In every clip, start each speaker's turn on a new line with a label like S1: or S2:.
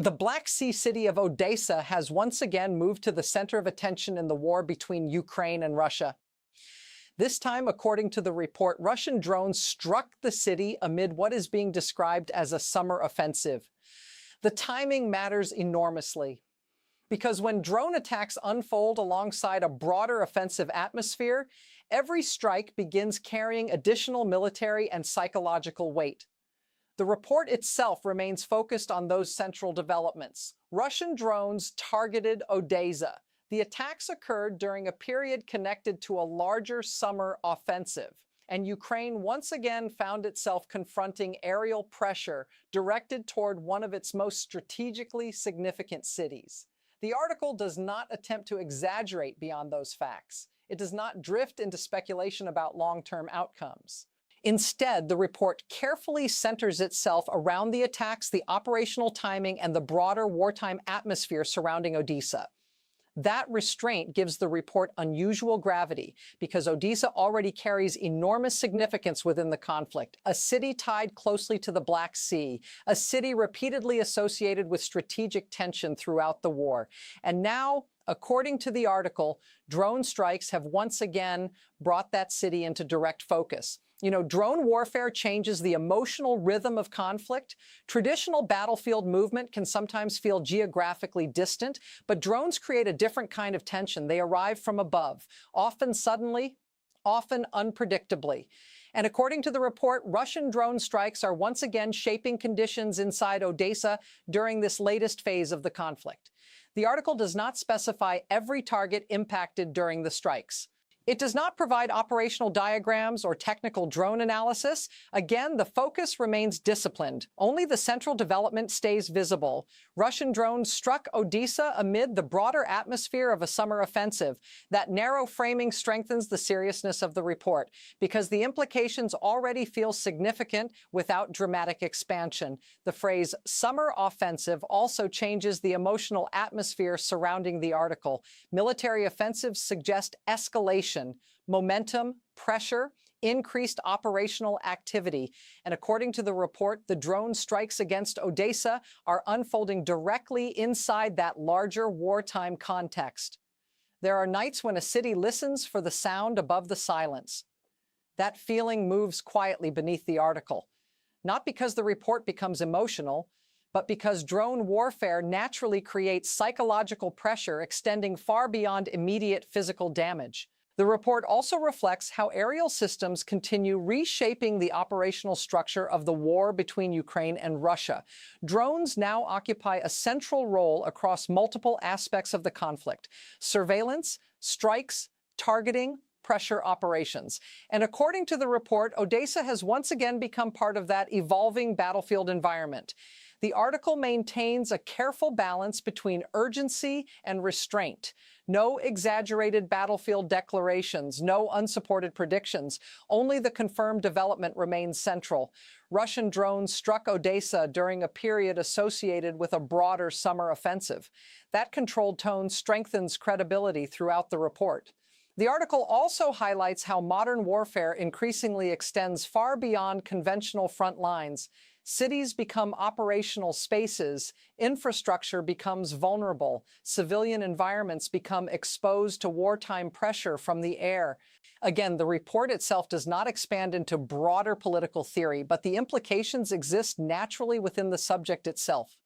S1: The Black Sea city of Odesa has once again moved to the center of attention in the war between Ukraine and Russia. This time, according to the report, Russian drones struck the city amid what is being described as a summer offensive. The timing matters enormously, because when drone attacks unfold alongside a broader offensive atmosphere, every strike begins carrying additional military and psychological weight. The report itself remains focused on those central developments. Russian drones targeted Odesa. The attacks occurred during a period connected to a larger summer offensive, and Ukraine once again found itself confronting aerial pressure directed toward one of its most strategically significant cities. The article does not attempt to exaggerate beyond those facts. It does not drift into speculation about long-term outcomes. Instead, the report carefully centers itself around the attacks, the operational timing, and the broader wartime atmosphere surrounding Odesa. That restraint gives the report unusual gravity because Odesa already carries enormous significance within the conflict, a city tied closely to the Black Sea, a city repeatedly associated with strategic tension throughout the war. And now, according to the article, drone strikes have once again brought that city into direct focus. Drone warfare changes the emotional rhythm of conflict. Traditional battlefield movement can sometimes feel geographically distant, but drones create a different kind of tension. They arrive from above, often suddenly, often unpredictably. And according to the report, Russian drone strikes are once again shaping conditions inside Odesa during this latest phase of the conflict. The article does not specify every target impacted during the strikes. It does not provide operational diagrams or technical drone analysis. Again, the focus remains disciplined. Only the central development stays visible. Russian drones struck Odesa amid the broader atmosphere of a summer offensive. That narrow framing strengthens the seriousness of the report because the implications already feel significant without dramatic expansion. The phrase summer offensive also changes the emotional atmosphere surrounding the article. Military offensives suggest escalation, momentum, pressure, increased operational activity. And according to the report, the drone strikes against Odesa are unfolding directly inside that larger wartime context. There are nights when a city listens for the sound above the silence. That feeling moves quietly beneath the article, not because the report becomes emotional, but because drone warfare naturally creates psychological pressure extending far beyond immediate physical damage. The report also reflects how aerial systems continue reshaping the operational structure of the war between Ukraine and Russia. Drones now occupy a central role across multiple aspects of the conflict: surveillance, strikes, targeting, pressure operations. And according to the report, Odesa has once again become part of that evolving battlefield environment. The article maintains a careful balance between urgency and restraint. No exaggerated battlefield declarations, no unsupported predictions. Only the confirmed development remains central. Russian drones struck Odesa during a period associated with a broader summer offensive. That controlled tone strengthens credibility throughout the report. The article also highlights how modern warfare increasingly extends far beyond conventional front lines. Cities become operational spaces, infrastructure becomes vulnerable, civilian environments become exposed to wartime pressure from the air. Again, the report itself does not expand into broader political theory, but the implications exist naturally within the subject itself.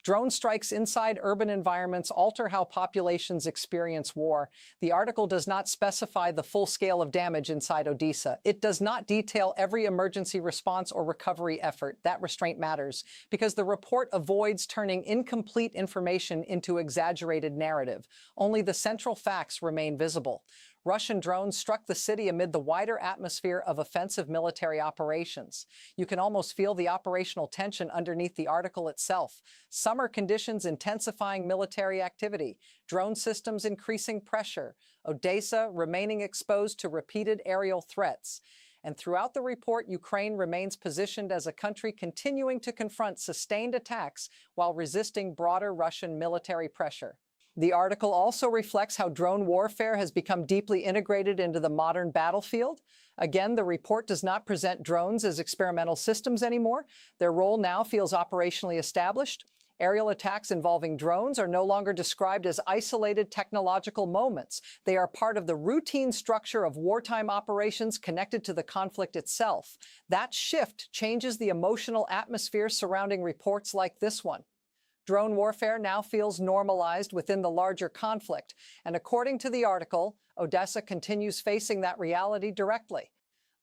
S1: Drone strikes inside urban environments alter how populations experience war. The article does not specify the full scale of damage inside Odesa. It does not detail every emergency response or recovery effort. That restraint matters because the report avoids turning incomplete information into exaggerated narrative. Only the central facts remain visible. Russian drones struck the city amid the wider atmosphere of offensive military operations. You can almost feel the operational tension underneath the article itself. Summer conditions intensifying military activity, drone systems increasing pressure, Odesa remaining exposed to repeated aerial threats. And throughout the report, Ukraine remains positioned as a country continuing to confront sustained attacks while resisting broader Russian military pressure. The article also reflects how drone warfare has become deeply integrated into the modern battlefield. Again, the report does not present drones as experimental systems anymore. Their role now feels operationally established. Aerial attacks involving drones are no longer described as isolated technological moments. They are part of the routine structure of wartime operations connected to the conflict itself. That shift changes the emotional atmosphere surrounding reports like this one. Drone warfare now feels normalized within the larger conflict, and according to the article, Odesa continues facing that reality directly.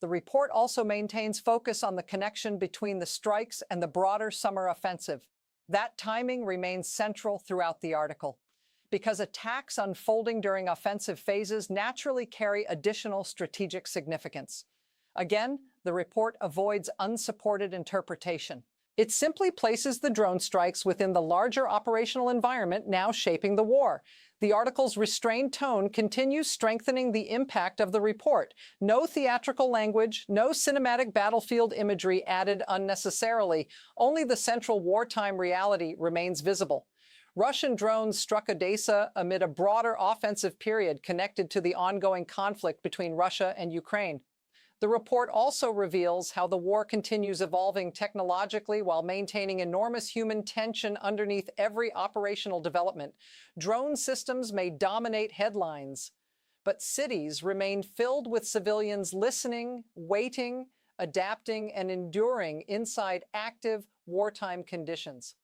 S1: The report also maintains focus on the connection between the strikes and the broader summer offensive. That timing remains central throughout the article, because attacks unfolding during offensive phases naturally carry additional strategic significance. Again, the report avoids unsupported interpretation. It simply places the drone strikes within the larger operational environment now shaping the war. The article's restrained tone continues strengthening the impact of the report. No theatrical language, no cinematic battlefield imagery added unnecessarily. Only the central wartime reality remains visible. Russian drones struck Odesa amid a broader offensive period connected to the ongoing conflict between Russia and Ukraine. The report also reveals how the war continues evolving technologically while maintaining enormous human tension underneath every operational development. Drone systems may dominate headlines, but cities remain filled with civilians listening, waiting, adapting, and enduring inside active wartime conditions.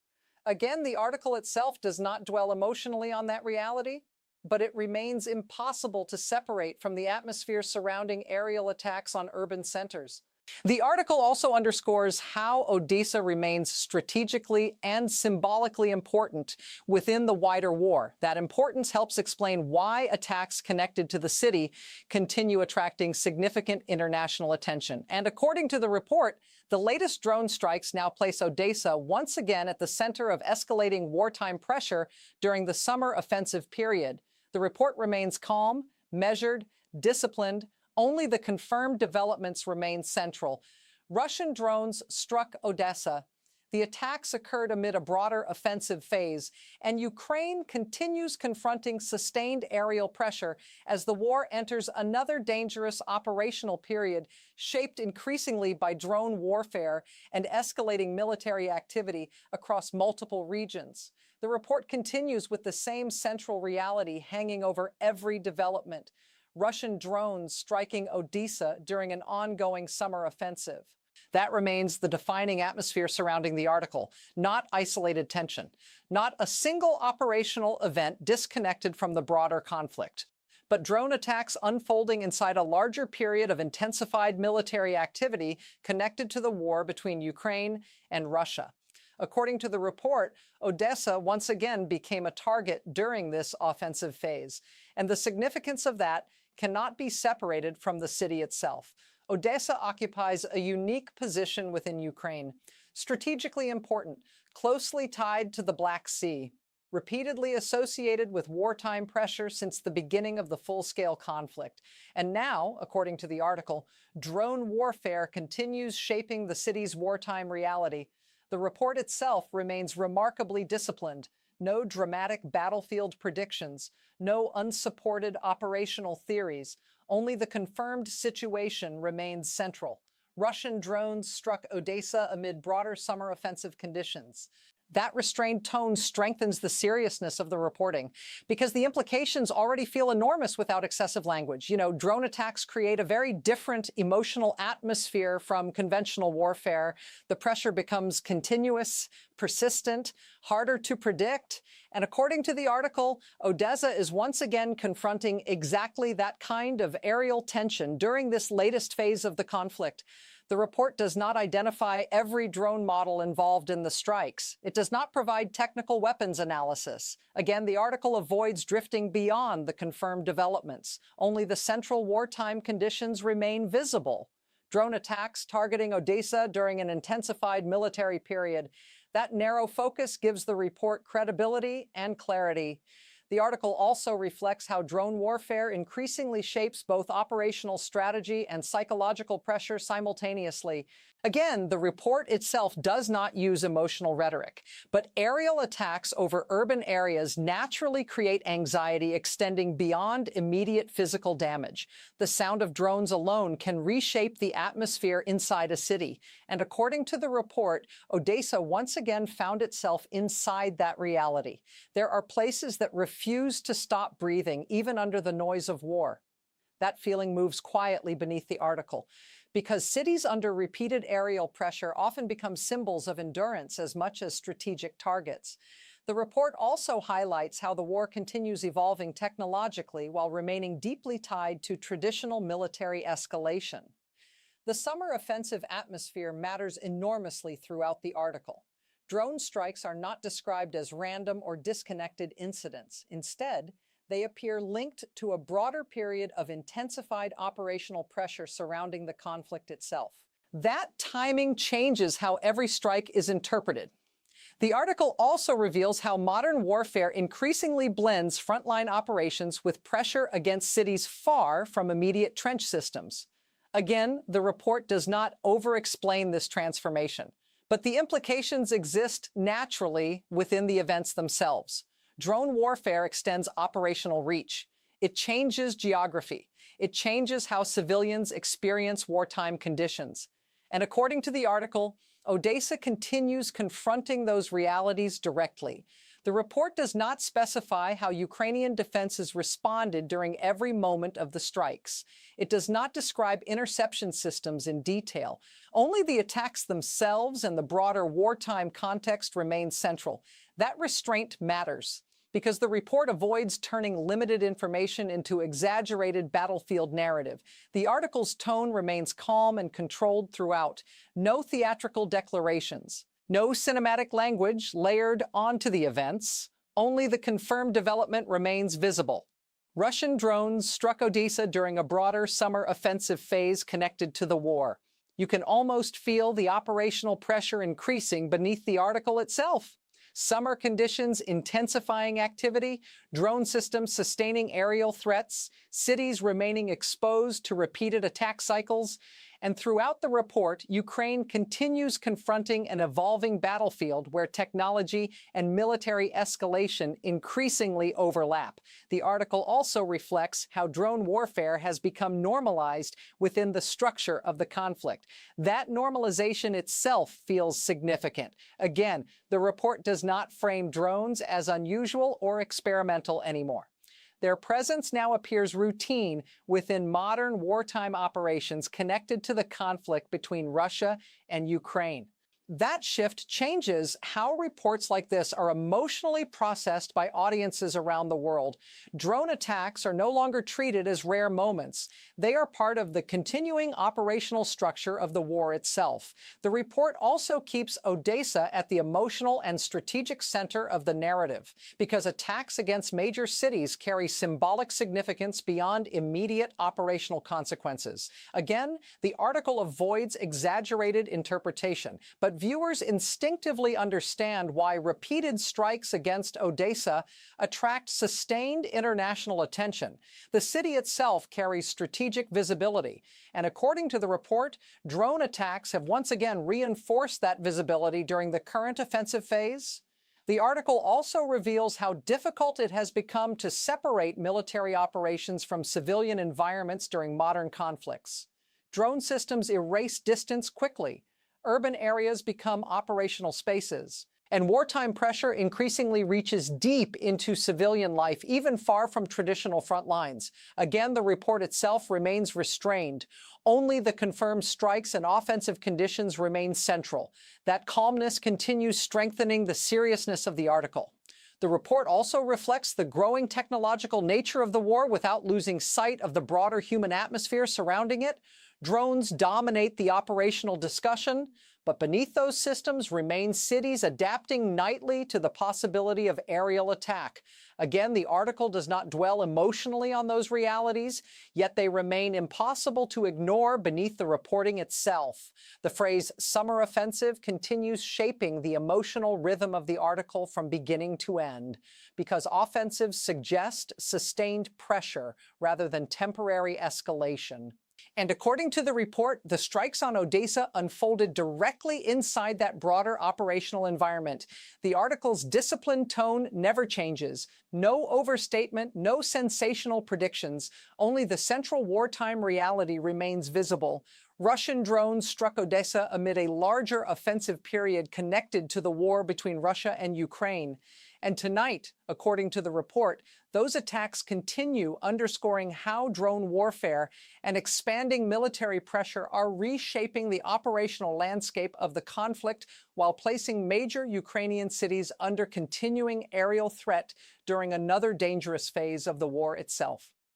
S1: Again, the article itself does not dwell emotionally on that reality, but it remains impossible to separate from the atmosphere surrounding aerial attacks on urban centers. The article also underscores how Odesa remains strategically and symbolically important within the wider war. That importance helps explain why attacks connected to the city continue attracting significant international attention. And according to the report, the latest drone strikes now place Odesa once again at the center of escalating wartime pressure during the summer offensive period. The report remains calm, measured, disciplined. Only the confirmed developments remain central. Russian drones struck Odesa. The attacks occurred amid a broader offensive phase, and Ukraine continues confronting sustained aerial pressure as the war enters another dangerous operational period shaped increasingly by drone warfare and escalating military activity across multiple regions. The report continues with the same central reality hanging over every development: Russian drones striking Odesa during an ongoing summer offensive. That remains the defining atmosphere surrounding the article, not isolated tension, not a single operational event disconnected from the broader conflict, but drone attacks unfolding inside a larger period of intensified military activity connected to the war between Ukraine and Russia. According to the report, Odesa once again became a target during this offensive phase, and the significance of that cannot be separated from the city itself. Odesa occupies a unique position within Ukraine, strategically important, closely tied to the Black Sea, repeatedly associated with wartime pressure since the beginning of the full-scale conflict. And now, according to the article, drone warfare continues shaping the city's wartime reality. The report itself remains remarkably disciplined. No dramatic battlefield predictions, no unsupported operational theories. Only the confirmed situation remains central. Russian drones struck Odesa amid broader summer offensive conditions. That restrained tone strengthens the seriousness of the reporting because the implications already feel enormous without excessive language. Drone attacks create a very different emotional atmosphere from conventional warfare. The pressure becomes continuous, persistent, harder to predict. And according to the article, Odesa is once again confronting exactly that kind of aerial tension during this latest phase of the conflict. The report does not identify every drone model involved in the strikes. It does not provide technical weapons analysis. Again, the article avoids drifting beyond the confirmed developments. Only the central wartime conditions remain visible. Drone attacks targeting Odesa during an intensified military period. That narrow focus gives the report credibility and clarity. The article also reflects how drone warfare increasingly shapes both operational strategy and psychological pressure simultaneously. Again, the report itself does not use emotional rhetoric, but aerial attacks over urban areas naturally create anxiety extending beyond immediate physical damage. The sound of drones alone can reshape the atmosphere inside a city. And according to the report, Odesa once again found itself inside that reality. There are places that refuse to stop breathing, even under the noise of war. That feeling moves quietly beneath the article, because cities under repeated aerial pressure often become symbols of endurance as much as strategic targets. The report also highlights how the war continues evolving technologically while remaining deeply tied to traditional military escalation. The summer offensive atmosphere matters enormously throughout the article. Drone strikes are not described as random or disconnected incidents. Instead, they appear linked to a broader period of intensified operational pressure surrounding the conflict itself. That timing changes how every strike is interpreted. The article also reveals how modern warfare increasingly blends frontline operations with pressure against cities far from immediate trench systems. Again, the report does not over-explain this transformation, but the implications exist naturally within the events themselves. Drone warfare extends operational reach. It changes geography. It changes how civilians experience wartime conditions. And according to the article, Odesa continues confronting those realities directly. The report does not specify how Ukrainian defenses responded during every moment of the strikes. It does not describe interception systems in detail. Only the attacks themselves and the broader wartime context remain central. That restraint matters, because the report avoids turning limited information into exaggerated battlefield narrative. The article's tone remains calm and controlled throughout. No theatrical declarations, no cinematic language layered onto the events. Only the confirmed development remains visible. Russian drones struck Odesa during a broader summer offensive phase connected to the war. You can almost feel the operational pressure increasing beneath the article itself. Summer conditions intensifying activity, drone systems sustaining aerial threats, cities remaining exposed to repeated attack cycles. And throughout the report, Ukraine continues confronting an evolving battlefield where technology and military escalation increasingly overlap. The article also reflects how drone warfare has become normalized within the structure of the conflict. That normalization itself feels significant. Again, the report does not frame drones as unusual or experimental anymore. Their presence now appears routine within modern wartime operations connected to the conflict between Russia and Ukraine. That shift changes how reports like this are emotionally processed by audiences around the world. Drone attacks are no longer treated as rare moments. They are part of the continuing operational structure of the war itself. The report also keeps Odesa at the emotional and strategic center of the narrative, because attacks against major cities carry symbolic significance beyond immediate operational consequences. Again, the article avoids exaggerated interpretation, but viewers instinctively understand why repeated strikes against Odesa attract sustained international attention. The city itself carries strategic visibility, and according to the report, drone attacks have once again reinforced that visibility during the current offensive phase. The article also reveals how difficult it has become to separate military operations from civilian environments during modern conflicts. Drone systems erase distance quickly. Urban areas become operational spaces, and wartime pressure increasingly reaches deep into civilian life, even far from traditional front lines. Again, the report itself remains restrained. Only the confirmed strikes and offensive conditions remain central. That calmness continues strengthening the seriousness of the article. The report also reflects the growing technological nature of the war without losing sight of the broader human atmosphere surrounding it. Drones dominate the operational discussion, but beneath those systems remain cities adapting nightly to the possibility of aerial attack. Again, the article does not dwell emotionally on those realities, yet they remain impossible to ignore beneath the reporting itself. The phrase "summer offensive" continues shaping the emotional rhythm of the article from beginning to end, because offensives suggest sustained pressure rather than temporary escalation. And according to the report, the strikes on Odesa unfolded directly inside that broader operational environment. The article's disciplined tone never changes. No overstatement, no sensational predictions. Only the central wartime reality remains visible. Russian drones struck Odesa amid a larger offensive period connected to the war between Russia and Ukraine. And tonight, according to the report, those attacks continue, underscoring how drone warfare and expanding military pressure are reshaping the operational landscape of the conflict while placing major Ukrainian cities under continuing aerial threat during another dangerous phase of the war itself.